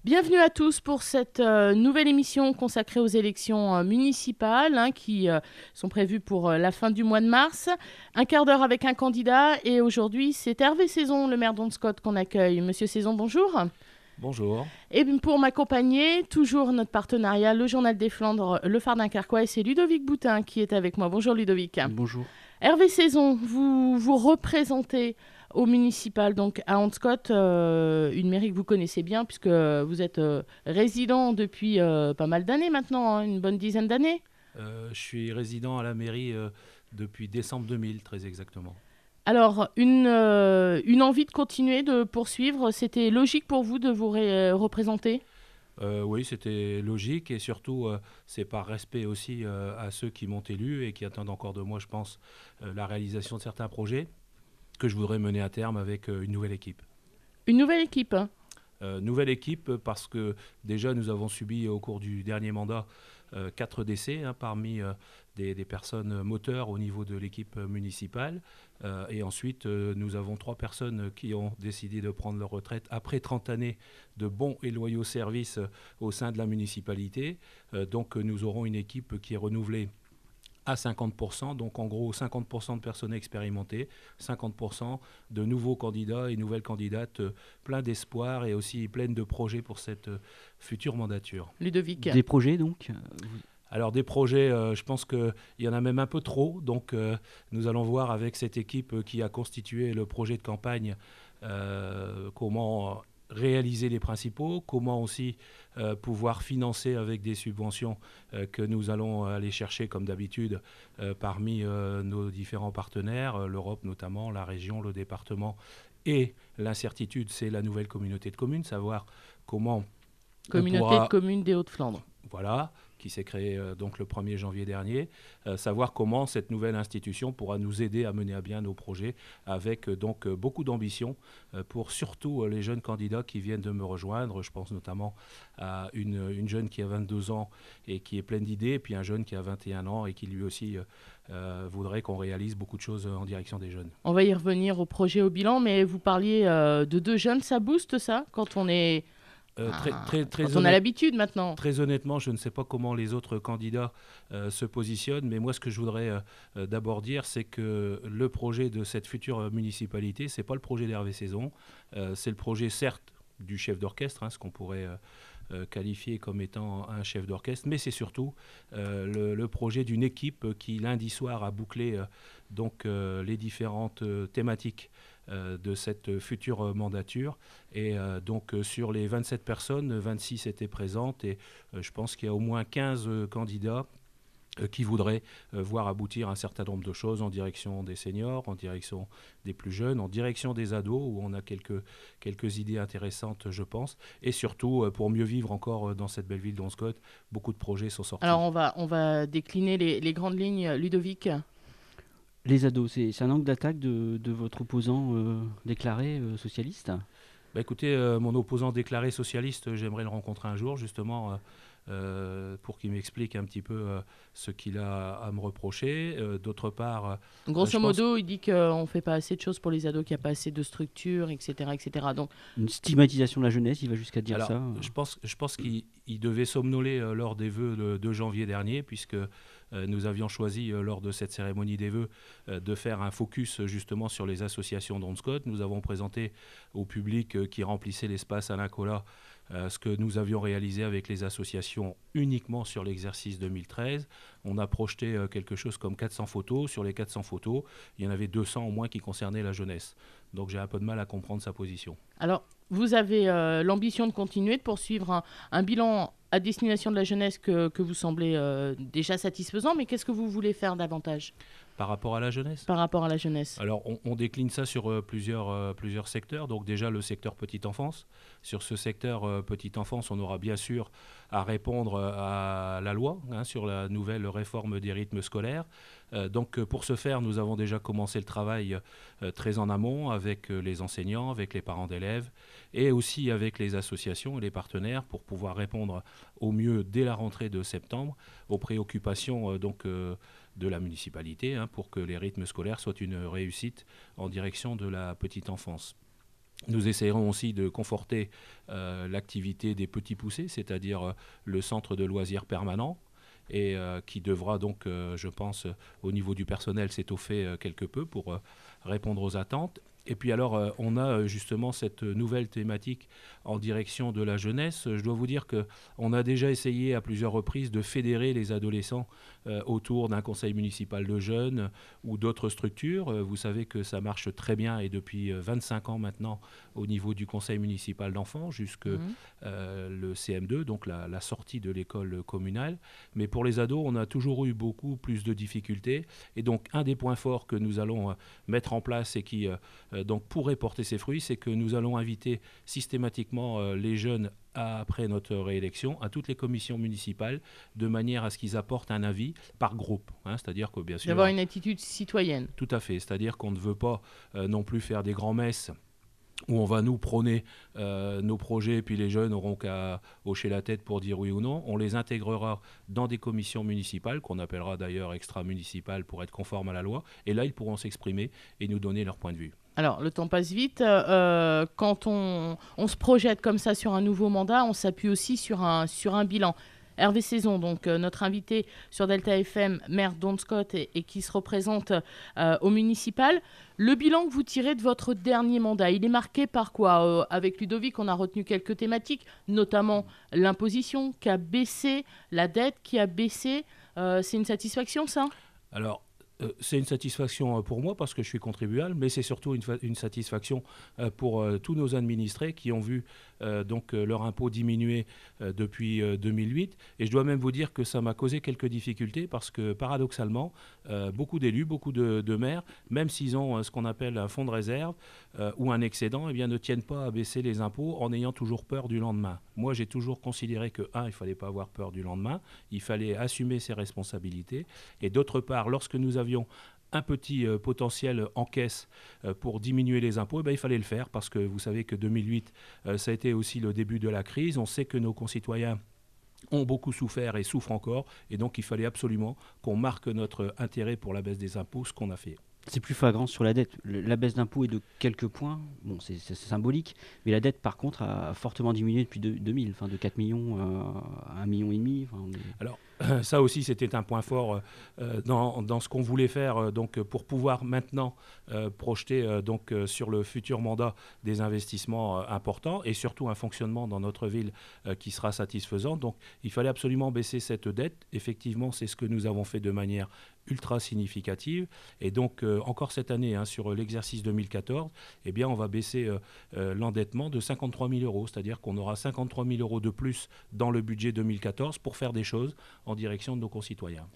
Bienvenue à tous pour cette nouvelle émission consacrée aux élections municipales qui sont prévues pour la fin du mois de mars. Un quart d'heure avec un candidat et aujourd'hui c'est Hervé Saison, le maire d'Hondscott qu'on accueille. Monsieur Saison, bonjour. Bonjour. Et pour m'accompagner, toujours notre partenariat, le Journal des Flandres, le Phare d'Unkerquois, et c'est Ludovic Boutin qui est avec moi. Bonjour Ludovic. Bonjour. Hervé Saison, vous représentez au municipal, donc à Hondscott, une mairie que vous connaissez bien puisque vous êtes résident depuis pas mal d'années maintenant, une bonne dizaine d'années. Je suis résident à la mairie depuis décembre 2000, très exactement. Alors, une envie de continuer, de poursuivre, c'était logique pour vous de vous représenter ? Oui, c'était logique et surtout, c'est par respect aussi à ceux qui m'ont élu et qui attendent encore de moi, je pense, la réalisation de certains projets que je voudrais mener à terme avec une nouvelle équipe. Une nouvelle équipe, hein. Nouvelle équipe parce que déjà nous avons subi au cours du dernier mandat 4 décès parmi des personnes moteurs au niveau de l'équipe municipale. Et ensuite, nous avons 3 personnes qui ont décidé de prendre leur retraite après 30 années de bons et loyaux services au sein de la municipalité. Donc nous aurons une équipe qui est renouvelée à 50%, donc en gros 50% de personnes expérimentées, 50% de nouveaux candidats et nouvelles candidates pleins d'espoir et aussi pleines de projets pour cette future mandature. Ludovic. Des projets donc Alors des projets, je pense qu'il y en a même un peu trop, donc nous allons voir avec cette équipe qui a constitué le projet de campagne comment réaliser les principaux, comment aussi pouvoir financer avec des subventions que nous allons aller chercher comme d'habitude parmi nos différents partenaires, l'Europe notamment, la région, le département et l'incertitude, c'est la nouvelle communauté de communes, savoir comment Communauté de communes des Hauts-de-Flandre. Voilà, qui s'est créée donc le 1er janvier dernier, savoir comment cette nouvelle institution pourra nous aider à mener à bien nos projets avec donc beaucoup d'ambition pour surtout les jeunes candidats qui viennent de me rejoindre. Je pense notamment à une jeune qui a 22 ans et qui est pleine d'idées, et puis un jeune qui a 21 ans et qui lui aussi voudrait qu'on réalise beaucoup de choses en direction des jeunes. On va y revenir au projet, au bilan, mais vous parliez de 2 jeunes, ça booste ça quand on est... quand on a l'habitude maintenant. Très honnêtement, je ne sais pas comment les autres candidats se positionnent, mais moi ce que je voudrais d'abord dire, c'est que le projet de cette future municipalité, ce n'est pas le projet d'Hervé Saison, c'est le projet certes du chef d'orchestre, ce qu'on pourrait qualifié comme étant un chef d'orchestre, mais c'est surtout le projet d'une équipe qui lundi soir a bouclé donc les différentes thématiques de cette future mandature. Et donc sur les 27 personnes, 26 étaient présentes et je pense qu'il y a au moins 15 candidats qui voudraient voir aboutir un certain nombre de choses en direction des seniors, en direction des plus jeunes, en direction des ados, où on a quelques idées intéressantes, je pense. Et surtout, pour mieux vivre encore dans cette belle ville d'Hondscott, beaucoup de projets sont sortis. Alors, on va décliner les grandes lignes. Ludovic. Les ados, c'est un angle d'attaque de votre opposant déclaré socialiste ? Écoutez, mon opposant déclaré socialiste, j'aimerais le rencontrer un jour, justement, pour qu'il m'explique un petit peu ce qu'il a à me reprocher. D'autre part... Grosso modo, il dit qu'on ne fait pas assez de choses pour les ados, qu'il n'y a pas assez de structure, etc. etc. Donc... Une stigmatisation de la jeunesse, il va jusqu'à dire ça. Je pense qu'il devait somnoler lors des vœux de 2 janvier dernier, puisque nous avions choisi, lors de cette cérémonie des vœux, de faire un focus justement sur les associations d'Hondscott. Nous avons présenté au public qui remplissait l'espace Alain Colas ce que nous avions réalisé avec les associations uniquement sur l'exercice 2013. On a projeté quelque chose comme 400 photos. Sur les 400 photos, il y en avait 200 au moins qui concernaient la jeunesse. Donc j'ai un peu de mal à comprendre sa position. Alors, vous avez l'ambition de continuer, de poursuivre un bilan à destination de la jeunesse que vous semblez déjà satisfaisant, mais qu'est-ce que vous voulez faire davantage ? Par rapport à la jeunesse ? Par rapport à la jeunesse. Alors, on décline ça sur plusieurs secteurs. Donc déjà, le secteur petite enfance. Sur ce secteur petite enfance, on aura bien sûr à répondre à la loi sur la nouvelle réforme des rythmes scolaires. Donc, pour ce faire, nous avons déjà commencé le travail très en amont avec les enseignants, avec les parents d'élèves et aussi avec les associations et les partenaires pour pouvoir répondre au mieux dès la rentrée de septembre aux préoccupations de la municipalité pour que les rythmes scolaires soient une réussite en direction de la petite enfance. Nous essayerons aussi de conforter l'activité des petits poussés, c'est-à-dire le centre de loisirs permanent, et qui devra donc, je pense, au niveau du personnel, s'étoffer quelque peu pour répondre aux attentes. Et puis alors, on a justement cette nouvelle thématique en direction de la jeunesse. Je dois vous dire qu'on a déjà essayé à plusieurs reprises de fédérer les adolescents autour d'un conseil municipal de jeunes ou d'autres structures. Vous savez que ça marche très bien et depuis 25 ans maintenant au niveau du conseil municipal d'enfants jusque le CM2, donc la sortie de l'école communale. Mais pour les ados, on a toujours eu beaucoup plus de difficultés. Et donc, un des points forts que nous allons mettre en place et qui donc pourrait porter ses fruits, c'est que nous allons inviter systématiquement les jeunes après notre réélection à toutes les commissions municipales de manière à ce qu'ils apportent un avis par groupe. C'est-à-dire que bien sûr... D'avoir une attitude citoyenne. Tout à fait. C'est-à-dire qu'on ne veut pas non plus faire des grands-messes où on va nous prôner nos projets, puis les jeunes n'auront qu'à hocher la tête pour dire oui ou non. On les intégrera dans des commissions municipales, qu'on appellera d'ailleurs extra-municipales pour être conformes à la loi, et là, ils pourront s'exprimer et nous donner leur point de vue. Alors, le temps passe vite. Quand on se projette comme ça sur un nouveau mandat, on s'appuie aussi sur un bilan. Hervé Saison, donc notre invité sur Delta FM, maire d'Hondscott et qui se représente au municipal. Le bilan que vous tirez de votre dernier mandat, il est marqué par quoi avec Ludovic, on a retenu quelques thématiques, notamment l'imposition qui a baissé, la dette qui a baissé. C'est une satisfaction, ça ? Alors, c'est une satisfaction pour moi parce que je suis contribuable, mais c'est surtout une satisfaction pour tous nos administrés qui ont vu donc leur impôt diminuer depuis 2008. Et je dois même vous dire que ça m'a causé quelques difficultés parce que paradoxalement, beaucoup d'élus, beaucoup de maires, même s'ils ont ce qu'on appelle un fonds de réserve ou un excédent, eh bien, ne tiennent pas à baisser les impôts en ayant toujours peur du lendemain. Moi, j'ai toujours considéré que, il ne fallait pas avoir peur du lendemain, il fallait assumer ses responsabilités. Et d'autre part, lorsque nous avions un petit potentiel en caisse pour diminuer les impôts, il fallait le faire parce que vous savez que 2008, ça a été aussi le début de la crise. On sait que nos concitoyens ont beaucoup souffert et souffrent encore. Et donc, il fallait absolument qu'on marque notre intérêt pour la baisse des impôts, ce qu'on a fait. C'est plus flagrant sur la dette. La baisse d'impôts est de quelques points. Bon, c'est symbolique. Mais la dette, par contre, a fortement diminué depuis 2000. De 4 millions à 1,5 million. Alors, ça aussi, c'était un point fort dans ce qu'on voulait faire donc, pour pouvoir maintenant projeter donc, sur le futur mandat des investissements importants et surtout un fonctionnement dans notre ville qui sera satisfaisant. Donc, il fallait absolument baisser cette dette. Effectivement, c'est ce que nous avons fait de manière ultra significative. Et donc, encore cette année, sur l'exercice 2014, eh bien, on va baisser l'endettement de 53 000 euros. C'est-à-dire qu'on aura 53 000 euros de plus dans le budget 2014 pour faire des choses en direction de nos concitoyens.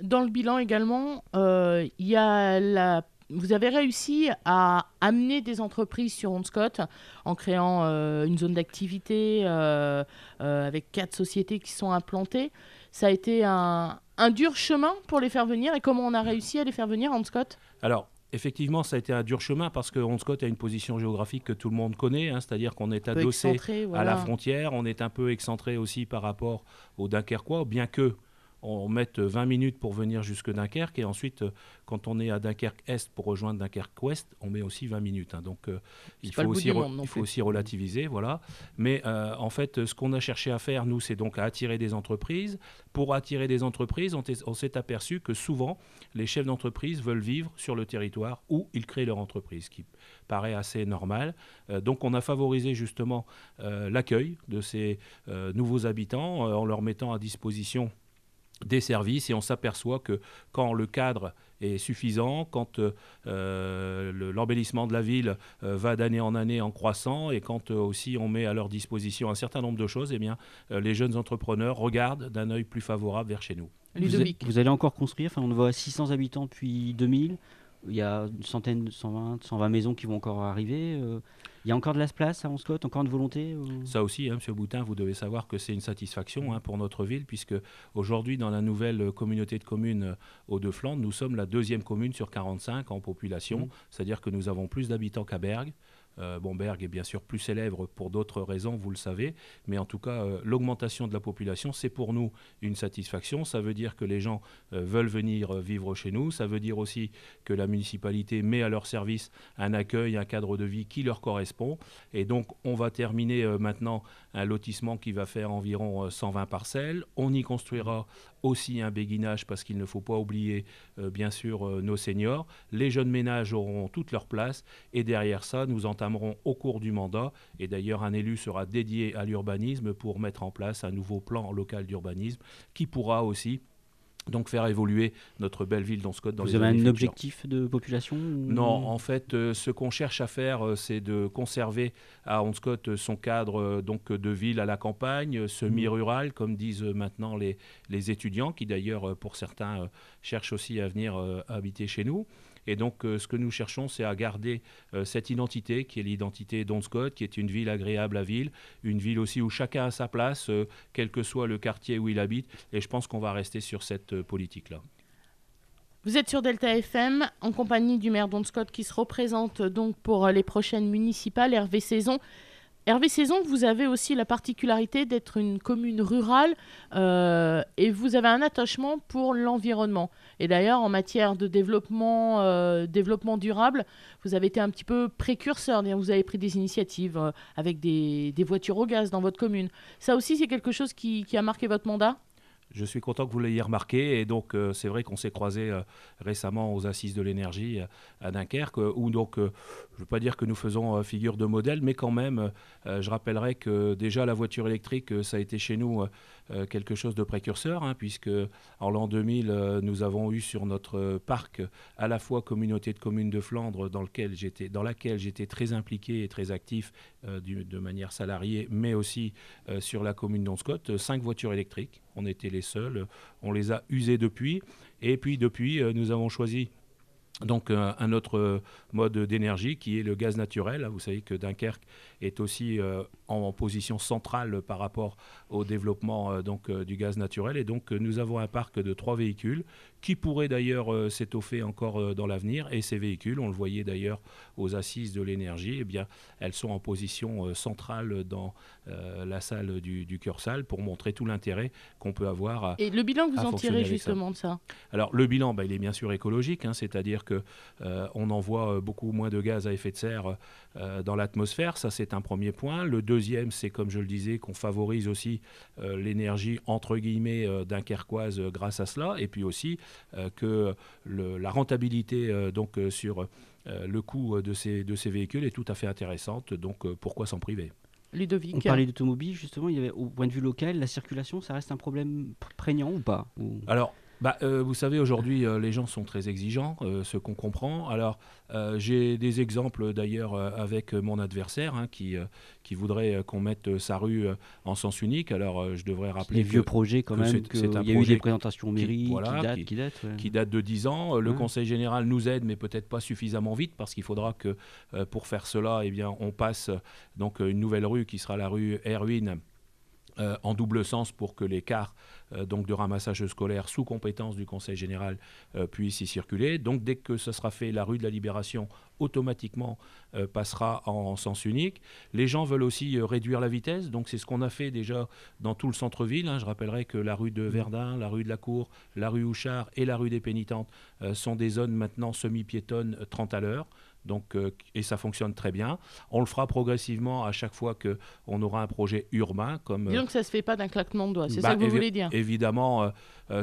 Dans le bilan également, il y a vous avez réussi à amener des entreprises sur Hondscott en créant une zone d'activité avec 4 sociétés qui sont implantées. Ça a été un dur chemin pour les faire venir. Et comment on a réussi à les faire venir à Hondscott ? Alors, effectivement, ça a été un dur chemin parce que Hondscott a une position géographique que tout le monde connaît, c'est-à-dire qu'on est adossé à la frontière, on est un peu excentré aussi par rapport aux Dunkerquois, bien que on mette 20 minutes pour venir jusque Dunkerque et ensuite, quand on est à Dunkerque-Est pour rejoindre Dunkerque-Ouest, on met aussi 20 minutes. Donc, il faut aussi relativiser, voilà. Mais en fait, ce qu'on a cherché à faire, nous, c'est donc à attirer des entreprises. Pour attirer des entreprises, on s'est aperçu que souvent, les chefs d'entreprise veulent vivre sur le territoire où ils créent leur entreprise, ce qui paraît assez normal. Donc, on a favorisé justement l'accueil de ces nouveaux habitants en leur mettant à disposition des services et on s'aperçoit que quand le cadre est suffisant, quand l'embellissement de la ville va d'année en année en croissant et quand aussi on met à leur disposition un certain nombre de choses, eh bien, les jeunes entrepreneurs regardent d'un œil plus favorable vers chez nous. Vous allez encore construire, on voit 600 habitants depuis 2000, il y a une centaine, 120 maisons qui vont encore arriver. Il y a encore de la place à Hondscott, encore de volonté Ça aussi, M. Boutin, vous devez savoir que c'est une satisfaction pour notre ville, puisque aujourd'hui, dans la nouvelle communauté de communes Hauts-de-Flandre, nous sommes la 2e commune sur 45 en population, c'est-à-dire que nous avons plus d'habitants qu'à Bergues, Berg est bien sûr plus célèbre pour d'autres raisons, vous le savez, mais en tout cas, l'augmentation de la population, c'est pour nous une satisfaction. Ça veut dire que les gens veulent venir vivre chez nous. Ça veut dire aussi que la municipalité met à leur service un accueil, un cadre de vie qui leur correspond. Et donc, on va terminer maintenant un lotissement qui va faire environ 120 parcelles. On y construira aussi un béguinage parce qu'il ne faut pas oublier, bien sûr, nos seniors. Les jeunes ménages auront toute leur place. Et derrière ça, nous entamerons au cours du mandat. Et d'ailleurs, un élu sera dédié à l'urbanisme pour mettre en place un nouveau plan local d'urbanisme qui pourra aussi donc faire évoluer notre belle ville d'Onscott dans les années futures. Vous avez un objectif de population Non, en fait, ce qu'on cherche à faire, c'est de conserver àOnscott son cadre donc de ville à la campagne, semi-rural, comme disent maintenant les étudiants, qui d'ailleurs, pour certains, cherchent aussi à venir habiter chez nous. Et donc, ce que nous cherchons, c'est à garder cette identité, qui est l'identité d'Onscott, qui est une ville agréable à vivre, une ville aussi où chacun a sa place, quel que soit le quartier où il habite. Et je pense qu'on va rester sur cette politique-là. Vous êtes sur Delta FM, en compagnie du maire d'Onscott qui se représente donc pour les prochaines municipales, Hervé Saison. Hervé Saison, vous avez aussi la particularité d'être une commune rurale et vous avez un attachement pour l'environnement. Et d'ailleurs, en matière de développement durable, vous avez été un petit peu précurseur. Vous avez pris des initiatives avec des voitures au gaz dans votre commune. Ça aussi, c'est quelque chose qui a marqué votre mandat ? Je suis content que vous l'ayez remarqué et donc c'est vrai qu'on s'est croisés récemment aux Assises de l'énergie à Dunkerque où donc je ne veux pas dire que nous faisons figure de modèle mais quand même je rappellerai que déjà la voiture électrique ça a été chez nous quelque chose de précurseur puisque en l'an 2000 nous avons eu sur notre parc à la fois communauté de communes de Flandre dans laquelle j'étais très impliqué et très actif de manière salariée mais aussi sur la commune d'Onscott 5 voitures électriques. On était les seuls, on les a usés depuis. Et puis depuis, nous avons choisi donc un autre mode d'énergie qui est le gaz naturel. Vous savez que Dunkerque est aussi en position centrale par rapport au développement du gaz naturel. Et donc nous avons un parc de 3 véhicules qui pourraient d'ailleurs s'étoffer encore dans l'avenir. Et ces véhicules, on le voyait d'ailleurs aux Assises de l'énergie, eh bien, elles sont en position centrale dans la salle du Cœur-Salle pour montrer tout l'intérêt qu'on peut avoir Et le bilan que vous en tirez justement de ça ? Alors le bilan, il est bien sûr écologique, c'est-à-dire qu'on envoie beaucoup moins de gaz à effet de serre dans l'atmosphère. Ça, c'est un premier point. Le deuxième, c'est comme je le disais, qu'on favorise aussi l'énergie entre guillemets dunkerquoise grâce à cela. Et puis aussi que la rentabilité sur le coût de ces véhicules est tout à fait intéressante. Donc pourquoi s'en priver ? Ludovic. On parlait d'automobile, justement. Au point de vue local, la circulation, ça reste un problème prégnant ou pas Alors, vous savez, aujourd'hui, les gens sont très exigeants, ce qu'on comprend. Alors, j'ai des exemples d'ailleurs avec mon adversaire qui voudrait qu'on mette sa rue en sens unique. Alors, je devrais rappeler les vieux projets quand même, qu'il y a eu des présentations en mairie qui datent de 10 ans. Le Conseil général nous aide, mais peut-être pas suffisamment vite, parce qu'il faudra que pour faire cela, eh bien, on passe donc une nouvelle rue qui sera la rue Erwin, en double sens pour que les cars de ramassage scolaire sous compétence du Conseil général puissent y circuler. Donc dès que ce sera fait, la rue de la Libération automatiquement passera en sens unique. Les gens veulent aussi réduire la vitesse, donc c'est ce qu'on a fait déjà dans tout le centre-ville. Je rappellerai que la rue de Verdun, la rue de la Cour, la rue Houchard et la rue des Pénitentes sont des zones maintenant semi-piétonnes 30 à l'heure. Donc, et ça fonctionne très bien. On le fera progressivement à chaque fois qu'on aura un projet urbain. Disons que ça ne se fait pas d'un claquement de doigts, c'est ça que vous voulez dire ? Évidemment,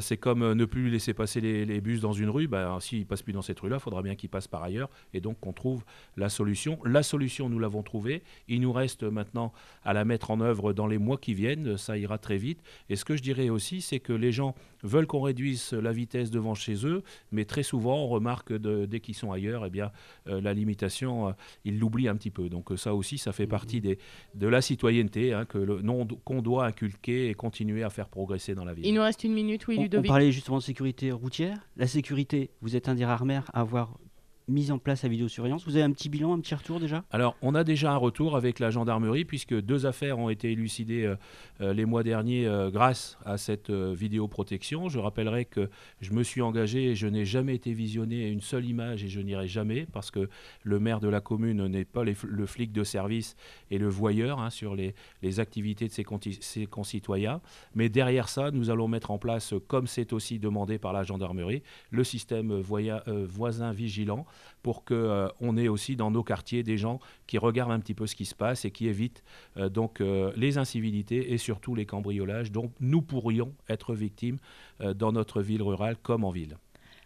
c'est comme ne plus laisser passer les bus dans une rue. S'ils ne passent plus dans cette rue-là, il faudra bien qu'ils passent par ailleurs. Et donc, on trouve la solution. La solution, nous l'avons trouvée. Il nous reste maintenant à la mettre en œuvre dans les mois qui viennent. Ça ira très vite. Et ce que je dirais aussi, c'est que les gens veulent qu'on réduise la vitesse devant chez eux. Mais très souvent, on remarque dès qu'ils sont ailleurs, eh bien, la limitation, ils l'oublient un petit peu. Donc ça aussi, ça fait partie de la citoyenneté qu'on doit inculquer et continuer à faire progresser dans la ville. Il nous reste une minute, oui, Ludovic. On parlait justement de sécurité routière. La sécurité, vous êtes un des rares maires à avoir mise en place la vidéosurveillance. Vous avez un petit bilan, un petit retour déjà? Alors, on a déjà un retour avec la gendarmerie, puisque 2 affaires ont été élucidées les mois derniers grâce à cette vidéoprotection. Je rappellerai que je me suis engagé et je n'ai jamais été visionné une seule image et je n'irai jamais, parce que le maire de la commune n'est pas le flic de service et le voyeur sur les activités de ses concitoyens. Mais derrière ça, nous allons mettre en place, comme c'est aussi demandé par la gendarmerie, le système voisin vigilant, pour qu'on ait aussi dans nos quartiers des gens qui regardent un petit peu ce qui se passe et qui évitent les incivilités et surtout les cambriolages dont nous pourrions être victimes dans notre ville rurale comme en ville.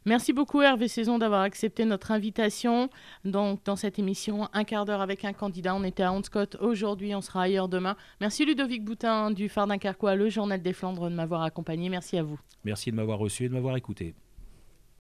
Merci beaucoup Hervé Saison d'avoir accepté notre invitation. Donc, dans cette émission, un quart d'heure avec un candidat. On était à Honscott aujourd'hui, on sera ailleurs demain. Merci Ludovic Boutin du Phare Dunkerquois, le Journal des Flandres, de m'avoir accompagné. Merci à vous. Merci de m'avoir reçu et de m'avoir écouté.